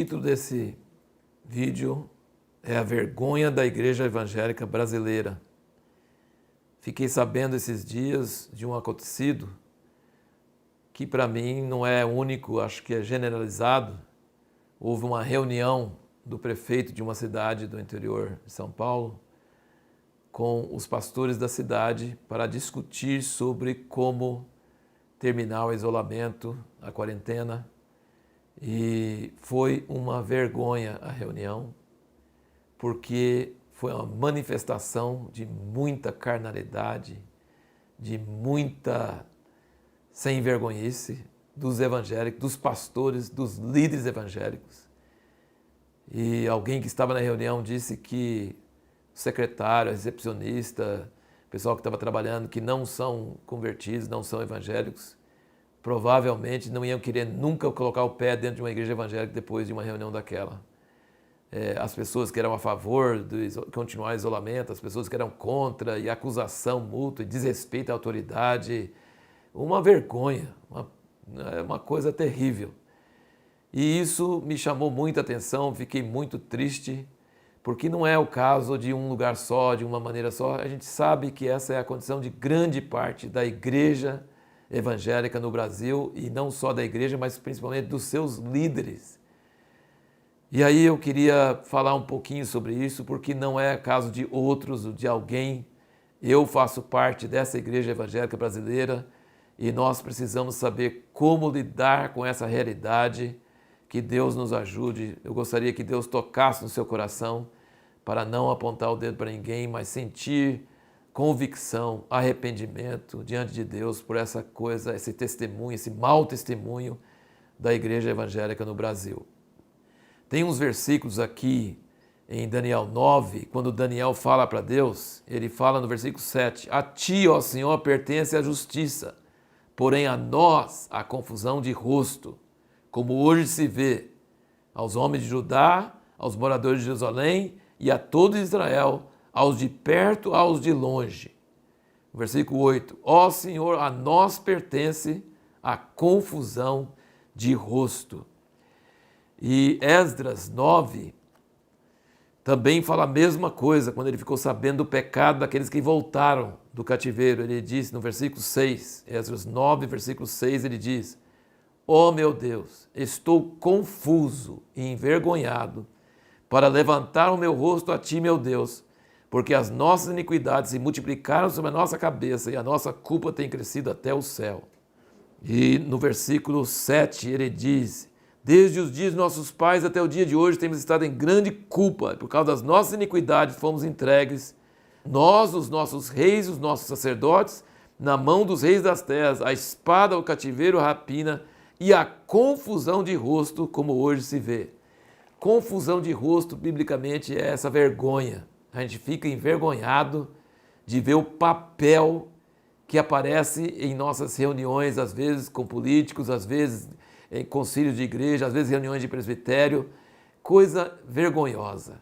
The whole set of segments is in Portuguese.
título desse vídeo é A Vergonha da Igreja Evangélica Brasileira. Fiquei sabendo esses dias de um acontecido que para mim não é único, acho que é generalizado. Houve uma reunião do prefeito de uma cidade do interior de São Paulo com os pastores da cidade para discutir sobre como terminar o isolamento, a quarentena. E foi uma vergonha a reunião, porque foi uma manifestação de muita carnalidade, de muita sem vergonhice dos evangélicos, dos pastores, dos líderes evangélicos. E alguém que estava na reunião disse que o secretário, a recepcionista, o pessoal que estava trabalhando, que não são convertidos, não são evangélicos, provavelmente não iam querer nunca colocar o pé dentro de uma igreja evangélica depois de uma reunião daquela. As pessoas que eram a favor de continuar o isolamento, as pessoas que eram contra, e acusação mútua, e desrespeito à autoridade, uma vergonha, uma coisa terrível. E isso me chamou muita atenção, fiquei muito triste, porque não é o caso de um lugar só, de uma maneira só. A gente sabe que essa é a condição de grande parte da igreja evangélica no Brasil, e não só da igreja, mas principalmente dos seus líderes. E aí eu queria falar um pouquinho sobre isso, porque não é caso de outros, de alguém. Eu faço parte dessa igreja evangélica brasileira e nós precisamos saber como lidar com essa realidade. Que Deus nos ajude. Eu gostaria que Deus tocasse no seu coração para não apontar o dedo para ninguém, mas sentir convicção, arrependimento diante de Deus por essa coisa, esse testemunho, esse mau testemunho da igreja evangélica no Brasil. Tem uns versículos aqui em Daniel 9, quando Daniel fala para Deus, ele fala no versículo 7, a ti, ó Senhor, pertence a justiça, porém a nós a confusão de rosto, como hoje se vê aos homens de Judá, aos moradores de Jerusalém e a todo Israel, aos de perto, aos de longe. Versículo 8, ó Senhor, a nós pertence a confusão de rosto. E Esdras 9 também fala a mesma coisa, quando ele ficou sabendo do pecado daqueles que voltaram do cativeiro. Ele disse no versículo 6, Esdras 9, versículo 6, ele diz, ó meu Deus, estou confuso e envergonhado para levantar o meu rosto a ti, meu Deus, porque as nossas iniquidades se multiplicaram sobre a nossa cabeça e a nossa culpa tem crescido até o céu. E no versículo 7 ele diz, desde os dias de nossos pais até o dia de hoje temos estado em grande culpa, por causa das nossas iniquidades fomos entregues, nós, os nossos reis, os nossos sacerdotes, na mão dos reis das terras, a espada, o cativeiro, a rapina e a confusão de rosto, como hoje se vê. Confusão de rosto, biblicamente, é essa vergonha. A gente fica envergonhado de ver o papel que aparece em nossas reuniões, às vezes com políticos, às vezes em concílios de igreja, às vezes reuniões de presbitério. Coisa vergonhosa,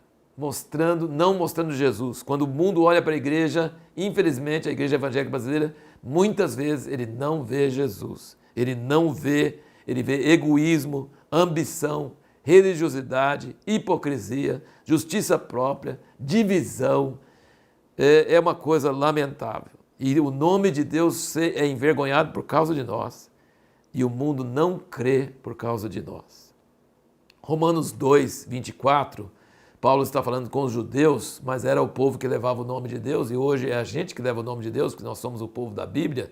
não mostrando Jesus. Quando o mundo olha para a igreja, infelizmente a igreja evangélica brasileira, muitas vezes ele não vê Jesus. Ele vê egoísmo, ambição, religiosidade, hipocrisia, justiça própria, divisão. É uma coisa lamentável. E o nome de Deus é envergonhado por causa de nós. E o mundo não crê por causa de nós. Romanos 2, 24, Paulo está falando com os judeus, mas era o povo que levava o nome de Deus, e hoje é a gente que leva o nome de Deus, porque nós somos o povo da Bíblia.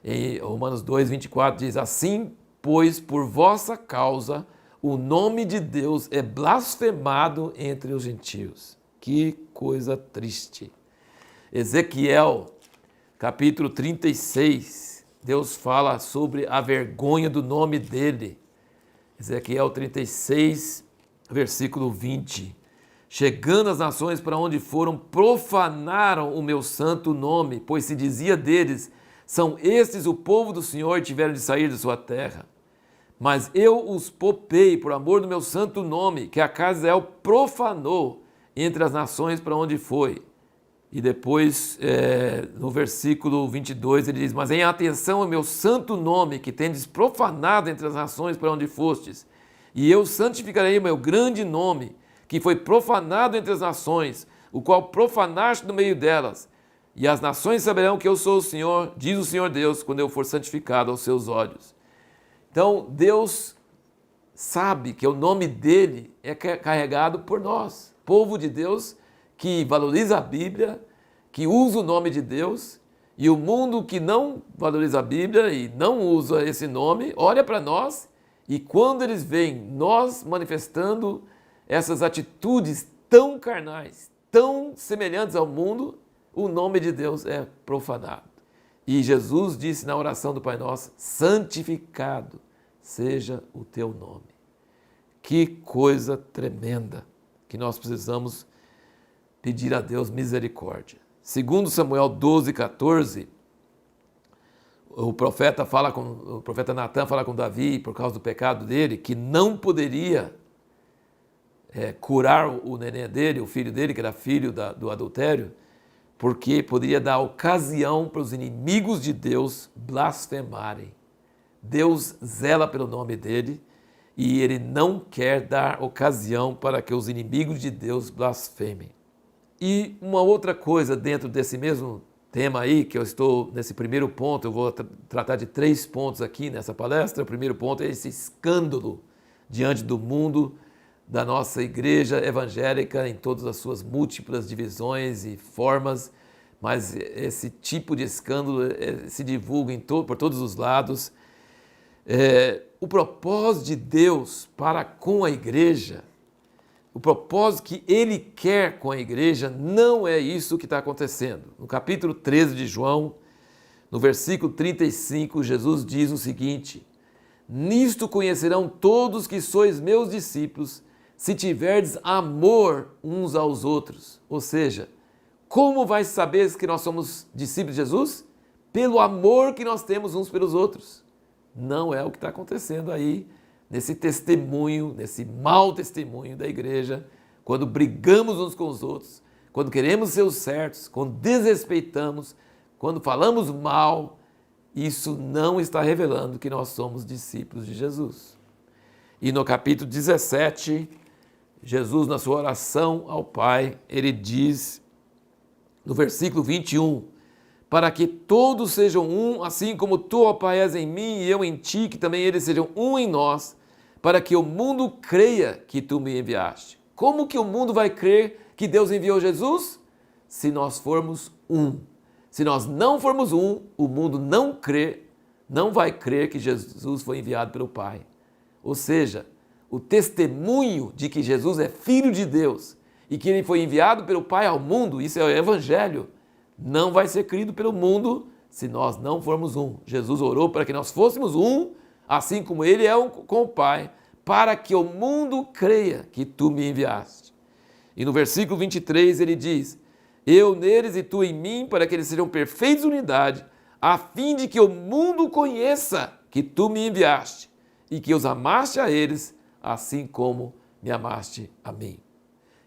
Em Romanos 2, 24 diz, assim, pois por vossa causa o nome de Deus é blasfemado entre os gentios. Que coisa triste. Ezequiel, capítulo 36, Deus fala sobre a vergonha do nome dele. Ezequiel 36, versículo 20. Chegando as nações para onde foram, profanaram o meu santo nome, pois se dizia deles, são estes o povo do Senhor e tiveram de sair de sua terra. Mas eu os poupei por amor do meu santo nome, que a casa de Israel profanou entre as nações para onde foi. E depois, no versículo 22, ele diz, mas em atenção ao meu santo nome, que tendes profanado entre as nações para onde fostes, E eu santificarei o meu grande nome, que foi profanado entre as nações, o qual profanaste no meio delas. E as nações saberão que eu sou o Senhor, diz o Senhor Deus, quando eu for santificado aos seus olhos. Então, Deus sabe que o nome dele é carregado por nós, povo de Deus que valoriza a Bíblia, que usa o nome de Deus, e o mundo que não valoriza a Bíblia e não usa esse nome, olha para nós, e quando eles veem nós manifestando essas atitudes tão carnais, tão semelhantes ao mundo, o nome de Deus é profanado. E Jesus disse na oração do Pai Nosso: santificado seja o teu nome. Que coisa tremenda que nós precisamos pedir a Deus misericórdia. Segundo Samuel 12:14, o profeta Natan fala com Davi, por causa do pecado dele, que não poderia curar o neném dele, o filho dele, que era filho do adultério, porque poderia dar ocasião para os inimigos de Deus blasfemarem. Deus zela pelo nome dele e ele não quer dar ocasião para que os inimigos de Deus blasfemem. E uma outra coisa dentro desse mesmo tema aí, que eu estou nesse primeiro ponto, eu vou tratar de 3 pontos aqui nessa palestra. O primeiro ponto é esse escândalo diante do mundo da nossa igreja evangélica em todas as suas múltiplas divisões e formas, mas esse tipo de escândalo se divulga por todos os lados. O propósito de Deus para com a igreja, o propósito que Ele quer com a igreja, não é isso que está acontecendo. No capítulo 13 de João, no versículo 35, Jesus diz o seguinte: nisto conhecerão todos que sois meus discípulos, se tiverdes amor uns aos outros. Ou seja, como vai saber que nós somos discípulos de Jesus? Pelo amor que nós temos uns pelos outros. Não é o que está acontecendo aí, nesse testemunho, nesse mau testemunho da igreja, quando brigamos uns com os outros, quando queremos ser os certos, quando desrespeitamos, quando falamos mal, isso não está revelando que nós somos discípulos de Jesus. E no capítulo 17, Jesus, na sua oração ao Pai, ele diz, no versículo 21, para que todos sejam um, assim como tu, ó Pai, és em mim e eu em ti, que também eles sejam um em nós, para que o mundo creia que tu me enviaste. Como que o mundo vai crer que Deus enviou Jesus? Se nós formos um. Se nós não formos um, o mundo não vai crer que Jesus foi enviado pelo Pai. Ou seja, o testemunho de que Jesus é Filho de Deus e que ele foi enviado pelo Pai ao mundo, isso é o Evangelho, não vai ser crido pelo mundo se nós não formos um. Jesus orou para que nós fôssemos um, assim como ele é um com o Pai, para que o mundo creia que tu me enviaste. E no versículo 23 ele diz: eu neles e tu em mim, para que eles sejam perfeitos em unidade, a fim de que o mundo conheça que tu me enviaste e que os amaste a eles, assim como me amaste a mim.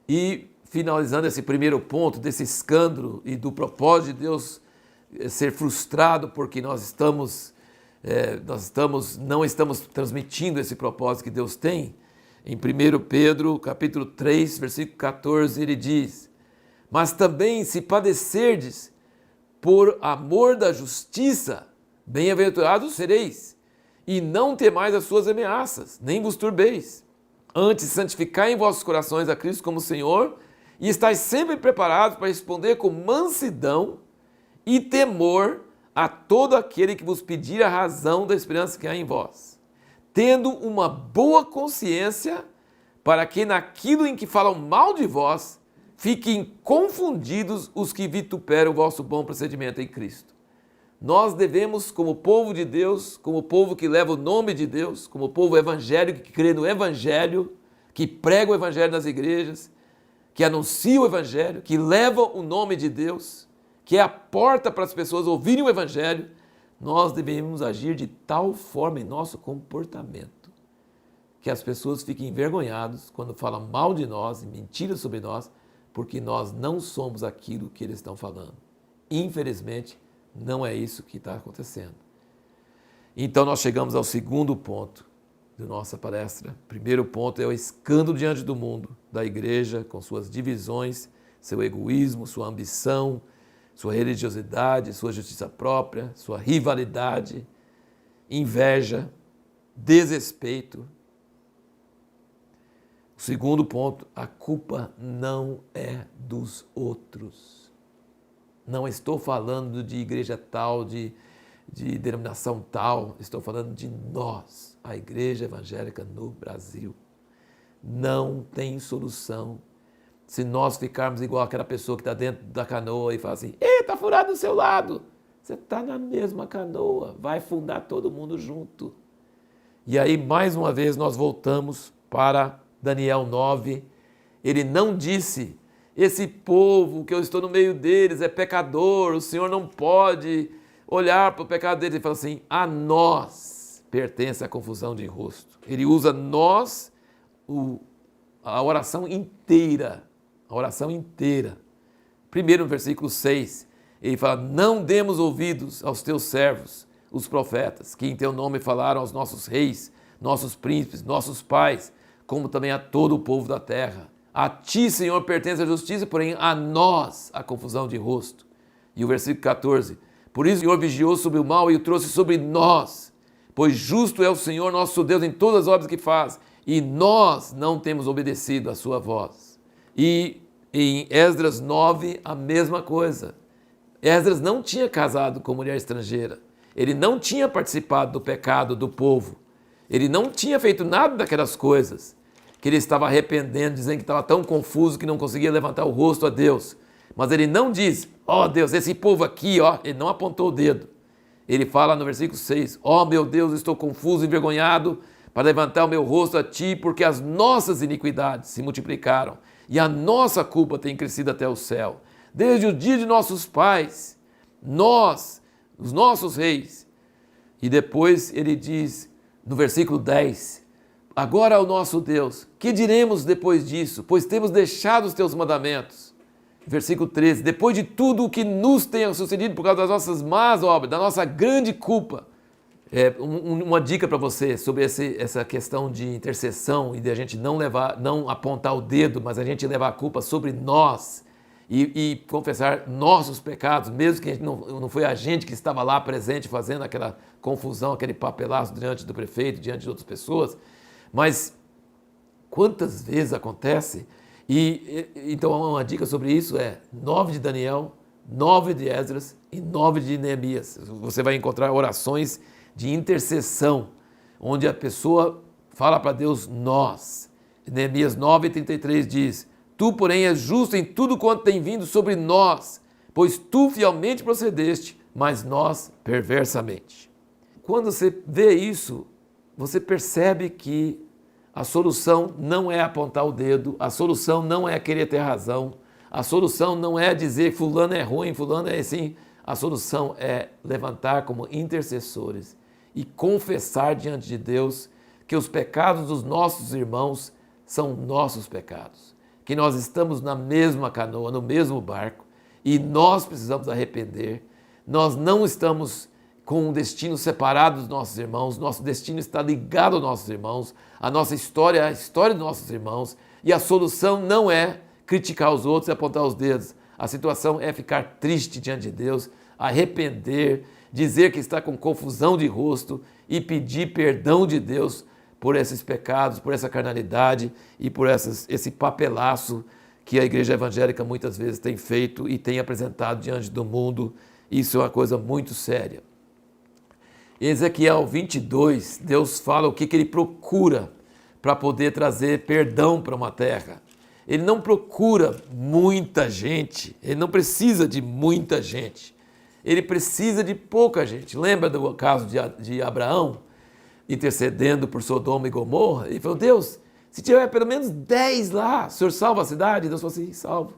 E finalizando esse primeiro ponto desse escândalo e do propósito de Deus ser frustrado porque não estamos transmitindo esse propósito que Deus tem, em 1 Pedro, capítulo 3, versículo 14, ele diz: mas também se padecerdes por amor da justiça, bem-aventurados sereis, e não temais as suas ameaças, nem vos turbeis. Antes, santificai em vossos corações a Cristo como Senhor, e estáis sempre preparados para responder com mansidão e temor a todo aquele que vos pedir a razão da esperança que há em vós, tendo uma boa consciência, para que naquilo em que falam mal de vós, fiquem confundidos os que vituperam o vosso bom procedimento em Cristo. Nós devemos, como povo de Deus, como povo que leva o nome de Deus, como povo evangélico que crê no Evangelho, que prega o Evangelho nas igrejas, que anuncia o Evangelho, que leva o nome de Deus, que é a porta para as pessoas ouvirem o Evangelho, nós devemos agir de tal forma em nosso comportamento que as pessoas fiquem envergonhadas quando falam mal de nós e mentiras sobre nós, porque nós não somos aquilo que eles estão falando. Infelizmente, não é isso que está acontecendo. Então nós chegamos ao segundo ponto. da nossa palestra. Primeiro ponto é o escândalo diante do mundo da igreja, com suas divisões, seu egoísmo, sua ambição, sua religiosidade, sua justiça própria, sua rivalidade, inveja, desrespeito. O segundo ponto, a culpa não é dos outros. Não estou falando de igreja tal, de denominação tal, estou falando de nós, a igreja evangélica no Brasil. Não tem solução se nós ficarmos igual aquela pessoa que está dentro da canoa e fala assim, está furado do seu lado. Você está na mesma canoa, vai afundar todo mundo junto. E aí, mais uma vez, nós voltamos para Daniel 9. Ele não disse, esse povo que eu estou no meio deles é pecador, o Senhor não pode olhar para o pecado deles. Ele fala assim, a nós pertence a confusão de rosto. Ele usa nós, a oração inteira. A oração inteira. Primeiro no versículo 6, ele fala, não demos ouvidos aos teus servos, os profetas, que em teu nome falaram aos nossos reis, nossos príncipes, nossos pais, como também a todo o povo da terra. A ti, Senhor, pertence a justiça, porém a nós a confusão de rosto. E o versículo 14, por isso o Senhor vigiou sobre o mal e o trouxe sobre nós, pois justo é o Senhor nosso Deus em todas as obras que faz, e nós não temos obedecido à sua voz. E em Esdras 9, a mesma coisa. Esdras não tinha casado com mulher estrangeira. Ele não tinha participado do pecado do povo. Ele não tinha feito nada daquelas coisas. Que ele estava arrependendo, dizendo que estava tão confuso que não conseguia levantar o rosto a Deus. Mas ele não diz, ó Deus, esse povo aqui, ele não apontou o dedo. Ele fala no versículo 6, meu Deus, estou confuso e envergonhado para levantar o meu rosto a ti, porque as nossas iniquidades se multiplicaram e a nossa culpa tem crescido até o céu. Desde o dia de nossos pais, nós, os nossos reis. E depois ele diz, no versículo 10, agora ao nosso Deus, que diremos depois disso? Pois temos deixado os teus mandamentos. Versículo 13, depois de tudo o que nos tenha sucedido por causa das nossas más obras, da nossa grande culpa. Uma dica para você sobre essa questão de intercessão e de a gente não apontar o dedo, mas a gente levar a culpa sobre nós e confessar nossos pecados, mesmo que não foi a gente que estava lá presente fazendo aquela confusão, aquele papelaço diante do prefeito, diante de outras pessoas. Mas quantas vezes acontece? Então uma dica sobre isso é 9 de Daniel, 9 de Esdras e 9 de Neemias. Você vai encontrar orações de intercessão, onde a pessoa fala para Deus nós. Neemias 9:33 diz, tu, porém, és justo em tudo quanto tem vindo sobre nós, pois tu fielmente procedeste, mas nós perversamente. Quando você vê isso, você percebe que a solução não é apontar o dedo, a solução não é querer ter razão, a solução não é dizer que fulano é ruim, fulano é assim. A solução é levantar como intercessores e confessar diante de Deus que os pecados dos nossos irmãos são nossos pecados, que nós estamos na mesma canoa, no mesmo barco, e nós precisamos arrepender. Nós não estamos com um destino separado dos nossos irmãos, nosso destino está ligado aos nossos irmãos, a nossa história é a história dos nossos irmãos, e a solução não é criticar os outros e apontar os dedos. A situação é ficar triste diante de Deus, arrepender, dizer que está com confusão de rosto e pedir perdão de Deus por esses pecados, por essa carnalidade e por esse papelaço que a igreja evangélica muitas vezes tem feito e tem apresentado diante do mundo. Isso é uma coisa muito séria. Em Ezequiel 22, Deus fala o que ele procura para poder trazer perdão para uma terra. Ele não procura muita gente, ele não precisa de muita gente, ele precisa de pouca gente. Lembra do caso de Abraão intercedendo por Sodoma e Gomorra? Ele falou, Deus, se tiver pelo menos 10 lá, o Senhor salva a cidade? Deus falou assim, salvo.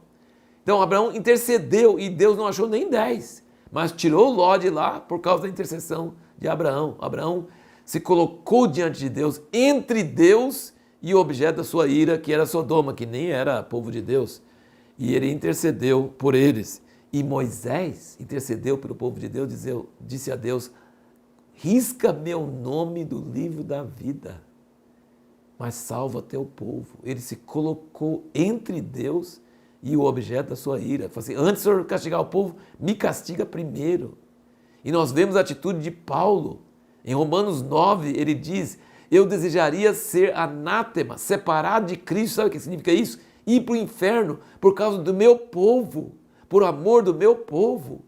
Então Abraão intercedeu e Deus não achou nem 10, mas tirou Ló de lá por causa da intercessão de Abraão. Abraão se colocou diante de Deus, entre Deus e o objeto da sua ira, que era Sodoma, que nem era povo de Deus. E ele intercedeu por eles. E Moisés intercedeu pelo povo de Deus, disse a Deus, risca meu nome do livro da vida. mas salva teu povo. Ele se colocou entre Deus e o objeto da sua ira. Falou assim, antes de eu castigar o povo, me castiga primeiro. E nós vemos a atitude de Paulo. Em Romanos 9, ele diz, eu desejaria ser anátema, separado de Cristo. Sabe o que significa isso? Ir para o inferno por causa do meu povo, por amor do meu povo.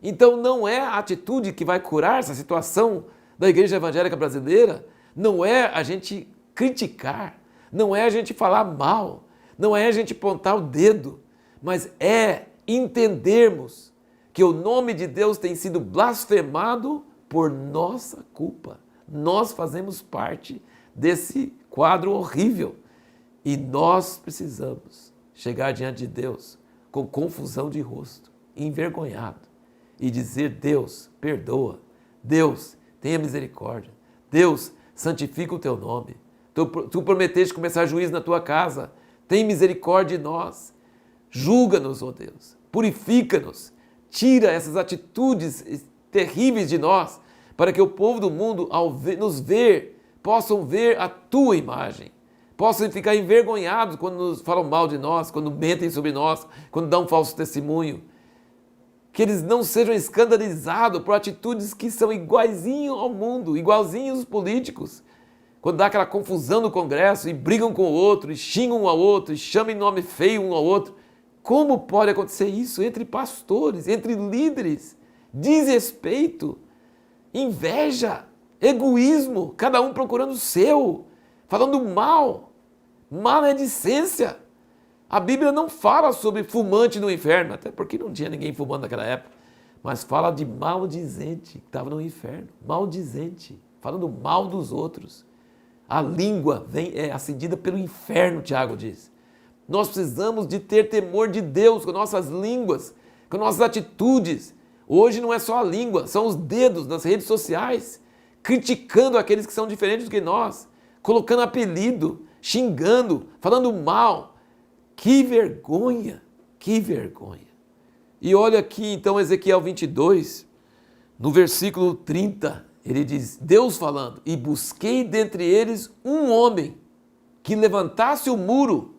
Então não é a atitude que vai curar essa situação da igreja evangélica brasileira, não é a gente criticar, não é a gente falar mal, não é a gente apontar o dedo, mas é entendermos que o nome de Deus tem sido blasfemado por nossa culpa. Nós fazemos parte desse quadro horrível e nós precisamos chegar diante de Deus com confusão de rosto, envergonhado e dizer, Deus, perdoa, Deus, tenha misericórdia, Deus, santifica o teu nome. Tu prometeste começar juízo na tua casa, tem misericórdia de nós, julga-nos, ó Deus, purifica-nos, tira essas atitudes terríveis de nós, para que o povo do mundo, ao nos ver, possam ver a tua imagem, possam ficar envergonhados quando nos falam mal de nós, quando mentem sobre nós, quando dão um falso testemunho, que eles não sejam escandalizados por atitudes que são iguaizinho ao mundo, igualzinhos os políticos, quando dá aquela confusão no Congresso e brigam com o outro, e xingam um ao outro, e chamam em nome feio um ao outro. Como pode acontecer isso entre pastores, entre líderes? Desrespeito, inveja, egoísmo, cada um procurando o seu, falando mal, maledicência. A Bíblia não fala sobre fumante no inferno, até porque não tinha ninguém fumando naquela época, mas fala de maldizente que estava no inferno, maldizente, falando mal dos outros. A língua é acendida pelo inferno, Tiago diz. Nós precisamos de ter temor de Deus com nossas línguas, com nossas atitudes. Hoje não é só a língua, são os dedos nas redes sociais, criticando aqueles que são diferentes do que nós, colocando apelido, xingando, falando mal. Que vergonha, que vergonha. E olha aqui então Ezequiel 22, no versículo 30, ele diz, Deus falando, e busquei dentre eles um homem que levantasse o muro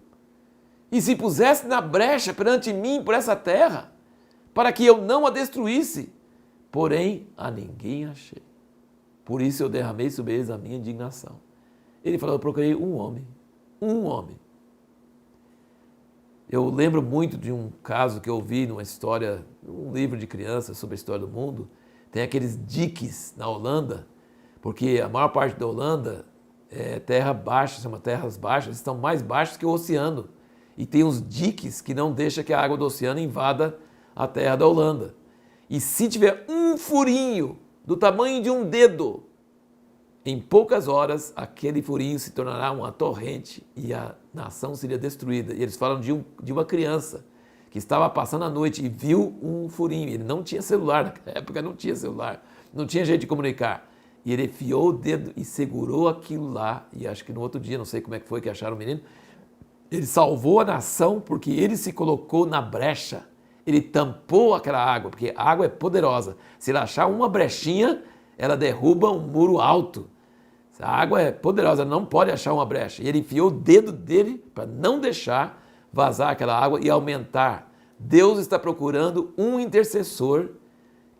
e se pusesse na brecha perante mim por essa terra, para que eu não a destruísse. Porém, a ninguém achei. Por isso eu derramei sobre eles a minha indignação. Ele falou, eu procurei um homem. Eu lembro muito de um caso que eu vi numa história, um livro de crianças sobre a história do mundo. Tem aqueles diques na Holanda, porque a maior parte da Holanda é terra baixa, chama terras baixas, estão mais baixas que o oceano. E tem uns diques que não deixam que a água do oceano invada a terra da Holanda. E se tiver um furinho do tamanho de um dedo, em poucas horas aquele furinho se tornará uma torrente e a nação seria destruída. E eles falam de uma criança que estava passando a noite e viu um furinho. Ele não tinha celular, naquela época não tinha celular, não tinha jeito de comunicar. E ele enfiou o dedo e segurou aquilo lá, e acho que no outro dia, não sei como é que foi que acharam o menino, ele salvou a nação porque ele se colocou na brecha, ele tampou aquela água, porque a água é poderosa. Se ele achar uma brechinha, ela derruba um muro alto. A água é poderosa, ela não pode achar uma brecha. E ele enfiou o dedo dele para não deixar vazar aquela água e aumentar. Deus está procurando um intercessor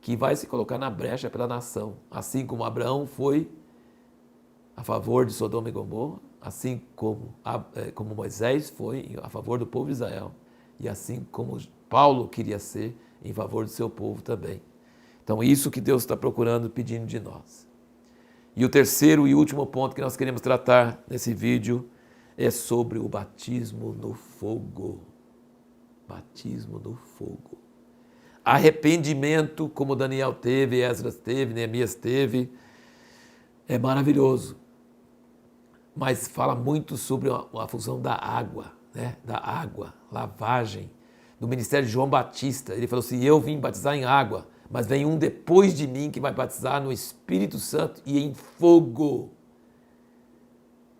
que vai se colocar na brecha pela nação. Assim como Abraão foi a favor de Sodoma e Gomorra, assim como Moisés foi a favor do povo de Israel, e assim como Paulo queria ser em favor do seu povo também. Então isso que Deus está procurando, pedindo de nós. E o terceiro e último ponto que nós queremos tratar nesse vídeo é sobre o batismo no fogo. Batismo no fogo. Arrependimento, como Daniel teve, Esdras teve, Neemias teve, é maravilhoso. Mas fala muito sobre a função da água, né? Da água, lavagem. No ministério de João Batista, ele falou assim, eu vim batizar em água, mas vem um depois de mim que vai batizar no Espírito Santo e em fogo.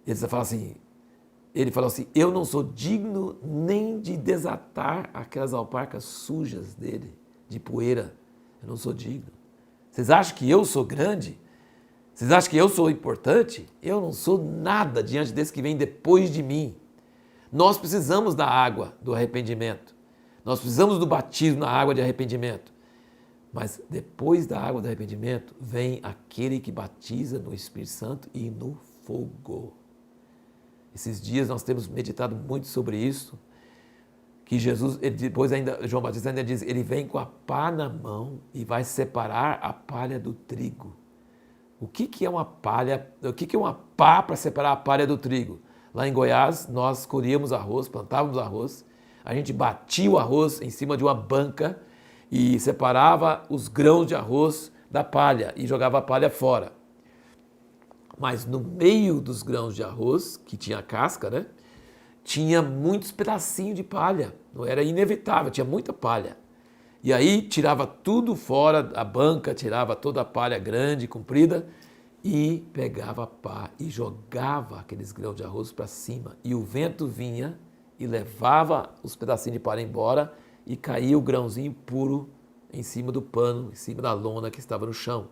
Ele falou assim, eu não sou digno nem de desatar aquelas alparcas sujas dele, de poeira. Eu não sou digno. Vocês acham que eu sou grande? Vocês acham que eu sou importante? Eu não sou nada diante desse que vem depois de mim. Nós precisamos da água do arrependimento. Nós precisamos do batismo na água de arrependimento. Mas depois da água do arrependimento, vem aquele que batiza no Espírito Santo e no fogo. Esses dias nós temos meditado muito sobre isso, que Jesus, depois ainda, João Batista ainda diz, ele vem com a pá na mão e vai separar a palha do trigo. O que é uma palha? O que é uma pá para separar a palha do trigo? Lá em Goiás, nós colhíamos arroz, plantávamos arroz, a gente batia o arroz em cima de uma banca e separava os grãos de arroz da palha e jogava a palha fora. Mas no meio dos grãos de arroz, que tinha casca, né, tinha muitos pedacinhos de palha. Não era inevitável, tinha muita palha. E aí tirava tudo fora da banca, tirava toda a palha grande, comprida, e pegava a pá e jogava aqueles grãos de arroz para cima. E o vento vinha e levava os pedacinhos de palha embora e caía o grãozinho puro em cima do pano, em cima da lona que estava no chão.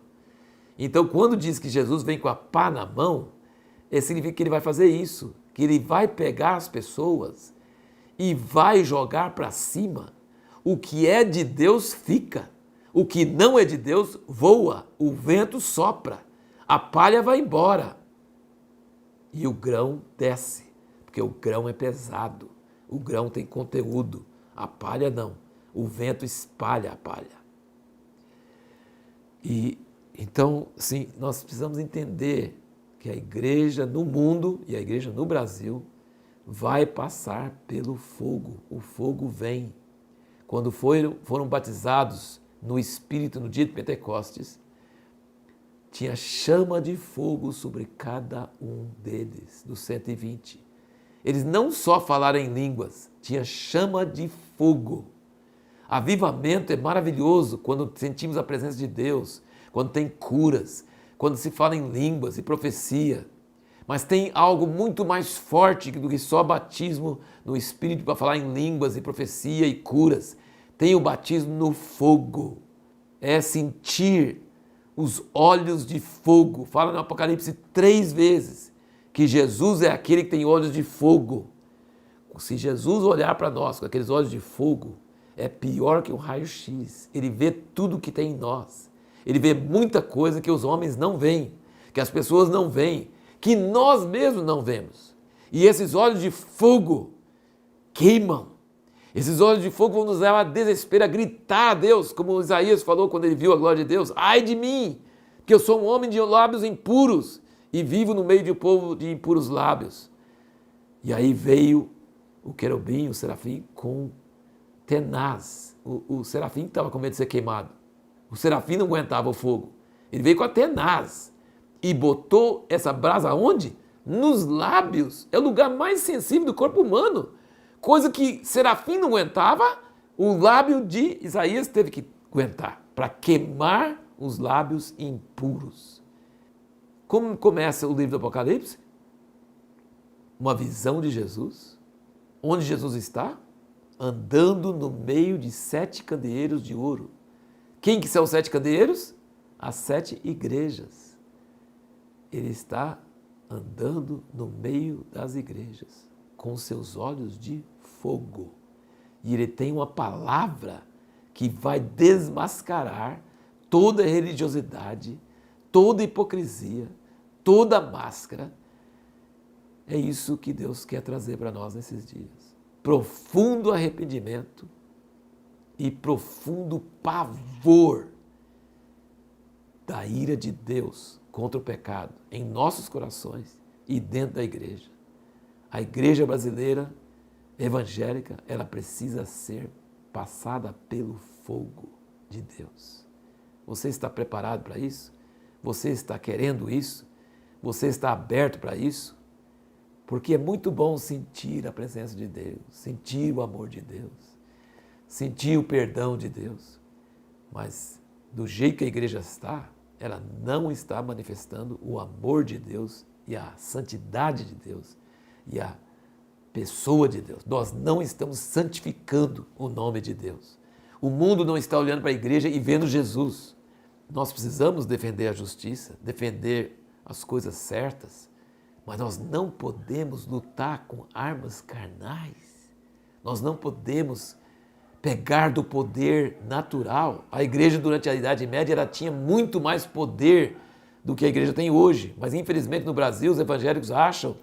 Então, quando diz que Jesus vem com a pá na mão, significa que ele vai fazer isso, que ele vai pegar as pessoas e vai jogar para cima. O que é de Deus fica, o que não é de Deus voa, o vento sopra, a palha vai embora e o grão desce, porque o grão é pesado, o grão tem conteúdo, a palha não, o vento espalha a palha. E então, sim, nós precisamos entender que a igreja no mundo e a igreja no Brasil vai passar pelo fogo, o fogo vem. Quando foram batizados no Espírito no dia de Pentecostes, tinha chama de fogo sobre cada um deles, dos 120. Eles não só falaram em línguas, tinha chama de fogo. Avivamento é maravilhoso quando sentimos a presença de Deus, quando tem curas, quando se fala em línguas e profecia. Mas tem algo muito mais forte do que só batismo no Espírito para falar em línguas e profecia e curas. Tem o batismo no fogo. É sentir os olhos de fogo. Fala no Apocalipse 3 vezes que Jesus é aquele que tem olhos de fogo. Se Jesus olhar para nós com aqueles olhos de fogo, é pior que um raio-x. Ele vê tudo que tem em nós. Ele vê muita coisa que os homens não veem, que as pessoas não veem, que nós mesmos não vemos. E esses olhos de fogo queimam. Esses olhos de fogo vão nos levar a desespero, a gritar a Deus, como Isaías falou quando ele viu a glória de Deus. Ai de mim, que eu sou um homem de lábios impuros e vivo no meio de um povo de impuros lábios. E aí veio o querubim, o serafim, com tenaz. O serafim estava com medo de ser queimado. O serafim não aguentava o fogo. Ele veio com a tenaz e botou essa brasa onde? Nos lábios. É o lugar mais sensível do corpo humano. Coisa que serafim não aguentava, o lábio de Isaías teve que aguentar para queimar os lábios impuros. Como começa o livro do Apocalipse? Uma visão de Jesus. Onde Jesus está? Andando no meio de 7 candeeiros de ouro. Quem que são os 7 candeeiros? As 7 igrejas. Ele está andando no meio das igrejas, com seus olhos de fogo. E ele tem uma palavra que vai desmascarar toda religiosidade, toda hipocrisia, toda máscara. É isso que Deus quer trazer para nós nesses dias. Profundo arrependimento e profundo pavor da ira de Deus contra o pecado em nossos corações e dentro da igreja. A igreja brasileira evangélica, ela precisa ser passada pelo fogo de Deus. Você está preparado para isso? Você está querendo isso? Você está aberto para isso? Porque é muito bom sentir a presença de Deus, sentir o amor de Deus, sentir o perdão de Deus. Mas do jeito que a igreja está, ela não está manifestando o amor de Deus e a santidade de Deus e a pessoa de Deus. Nós não estamos santificando o nome de Deus. O mundo não está olhando para a igreja e vendo Jesus. Nós precisamos defender a justiça, defender as coisas certas, mas nós não podemos lutar com armas carnais. Nós não podemos pegar do poder natural. A igreja durante a Idade Média ela tinha muito mais poder do que a igreja tem hoje, mas infelizmente no Brasil os evangélicos acham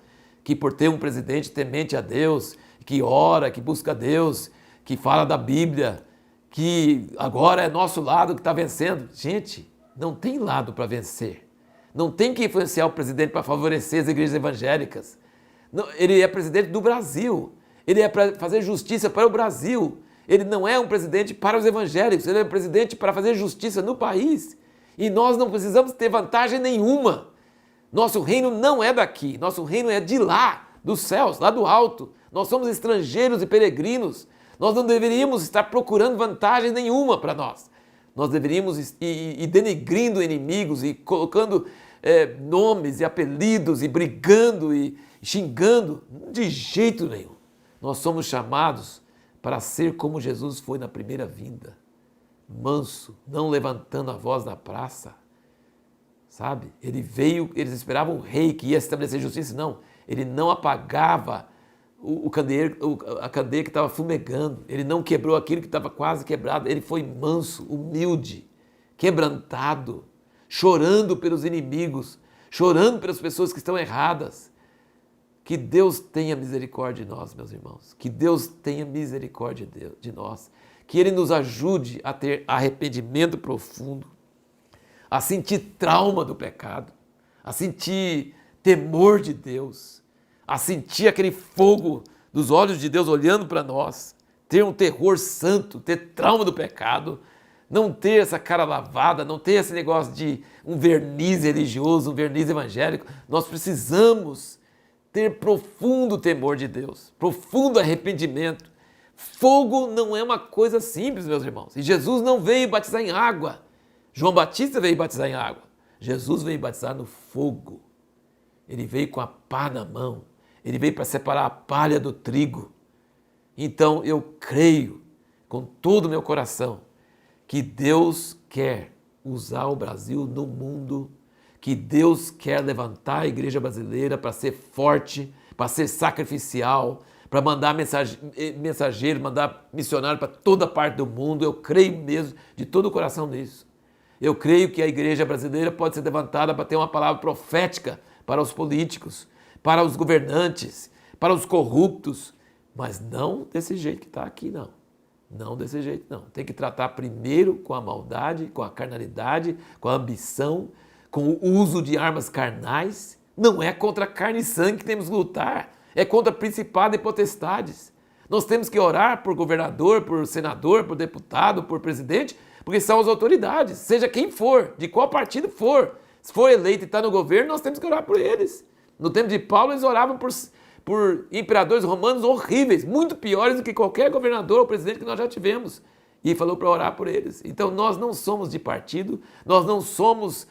que por ter um presidente temente a Deus, que ora, que busca Deus, que fala da Bíblia, que agora é nosso lado que está vencendo. Gente, não tem lado para vencer. Não tem que influenciar o presidente para favorecer as igrejas evangélicas. Não, ele é presidente do Brasil. Ele é para fazer justiça para o Brasil. Ele não é um presidente para os evangélicos. Ele é um presidente para fazer justiça no país. E nós não precisamos ter vantagem nenhuma. Nosso reino não é daqui. Nosso reino é de lá, dos céus, lá do alto. Nós somos estrangeiros e peregrinos. Nós não deveríamos estar procurando vantagem nenhuma para nós. Nós deveríamos ir denegrindo inimigos e colocando nomes e apelidos e brigando e xingando. De jeito nenhum. Nós somos chamados para ser como Jesus foi na primeira vinda. Manso, não levantando a voz na praça. Sabe? Ele veio, eles esperavam um rei que ia estabelecer justiça. Não, ele não apagava a candeia que estava fumegando. Ele não quebrou aquilo que estava quase quebrado. Ele foi manso, humilde, quebrantado, chorando pelos inimigos, chorando pelas pessoas que estão erradas. Que Deus tenha misericórdia de nós, meus irmãos. Que Deus tenha misericórdia de nós. Que Ele nos ajude a ter arrependimento profundo, a sentir trauma do pecado, a sentir temor de Deus, a sentir aquele fogo dos olhos de Deus olhando para nós, ter um terror santo, ter trauma do pecado, não ter essa cara lavada, não ter esse negócio de um verniz religioso, um verniz evangélico. Nós precisamos ter profundo temor de Deus, profundo arrependimento. Fogo não é uma coisa simples, meus irmãos. E Jesus não veio batizar em água. João Batista veio batizar em água. Jesus veio batizar no fogo. Ele veio com a pá na mão. Ele veio para separar a palha do trigo. Então eu creio com todo o meu coração que Deus quer usar o Brasil no mundo, que Deus quer levantar a igreja brasileira para ser forte, para ser sacrificial, para mandar mensageiro, mandar missionário para toda parte do mundo. Eu creio mesmo de todo o coração nisso. Eu creio que a igreja brasileira pode ser levantada para ter uma palavra profética para os políticos, para os governantes, para os corruptos, mas não desse jeito que está aqui, não. Não desse jeito, não. Tem que tratar primeiro com a maldade, com a carnalidade, com a ambição, com o uso de armas carnais. Não é contra carne e sangue que temos que lutar, é contra principados e potestades. Nós temos que orar por governador, por senador, por deputado, por presidente, porque são as autoridades, seja quem for, de qual partido for. Se for eleito e está no governo, nós temos que orar por eles. No tempo de Paulo, eles oravam por imperadores romanos horríveis, muito piores do que qualquer governador ou presidente que nós já tivemos. E falou para orar por eles. Então nós não somos de partido, nós não somos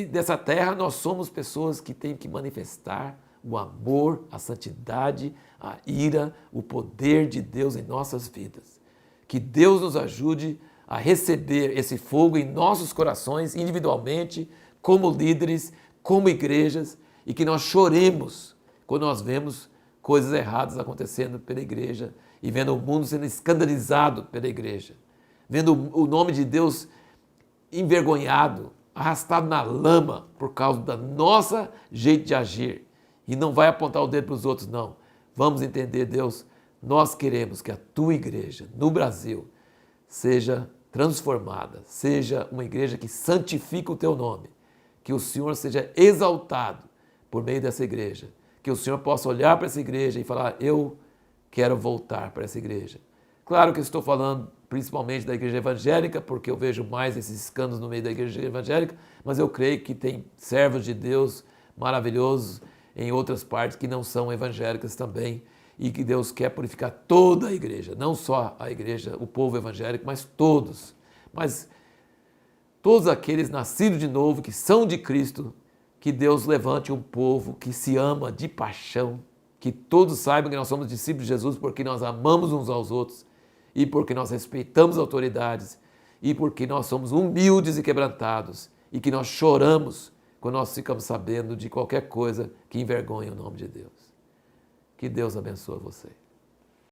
dessa terra, nós somos pessoas que têm que manifestar o amor, a santidade, a ira, o poder de Deus em nossas vidas. Que Deus nos ajude a receber esse fogo em nossos corações, individualmente, como líderes, como igrejas, e que nós choremos quando nós vemos coisas erradas acontecendo pela igreja e vendo o mundo sendo escandalizado pela igreja, vendo o nome de Deus envergonhado, arrastado na lama por causa da nossa jeito de agir. E não vai apontar o dedo para os outros, não. Vamos entender, Deus, nós queremos que a tua igreja no Brasil seja transformada, seja uma igreja que santifica o teu nome, que o Senhor seja exaltado por meio dessa igreja, que o Senhor possa olhar para essa igreja e falar, eu quero voltar para essa igreja. Claro que eu estou falando principalmente da igreja evangélica, porque eu vejo mais esses escândalos no meio da igreja evangélica, mas eu creio que tem servos de Deus maravilhosos em outras partes que não são evangélicas também, e que Deus quer purificar toda a igreja, não só a igreja, o povo evangélico, mas todos aqueles nascidos de novo, que são de Cristo, que Deus levante um povo que se ama de paixão, que todos saibam que nós somos discípulos de Jesus porque nós amamos uns aos outros e porque nós respeitamos autoridades e porque nós somos humildes e quebrantados e que nós choramos quando nós ficamos sabendo de qualquer coisa que envergonha o nome de Deus. Que Deus abençoe você.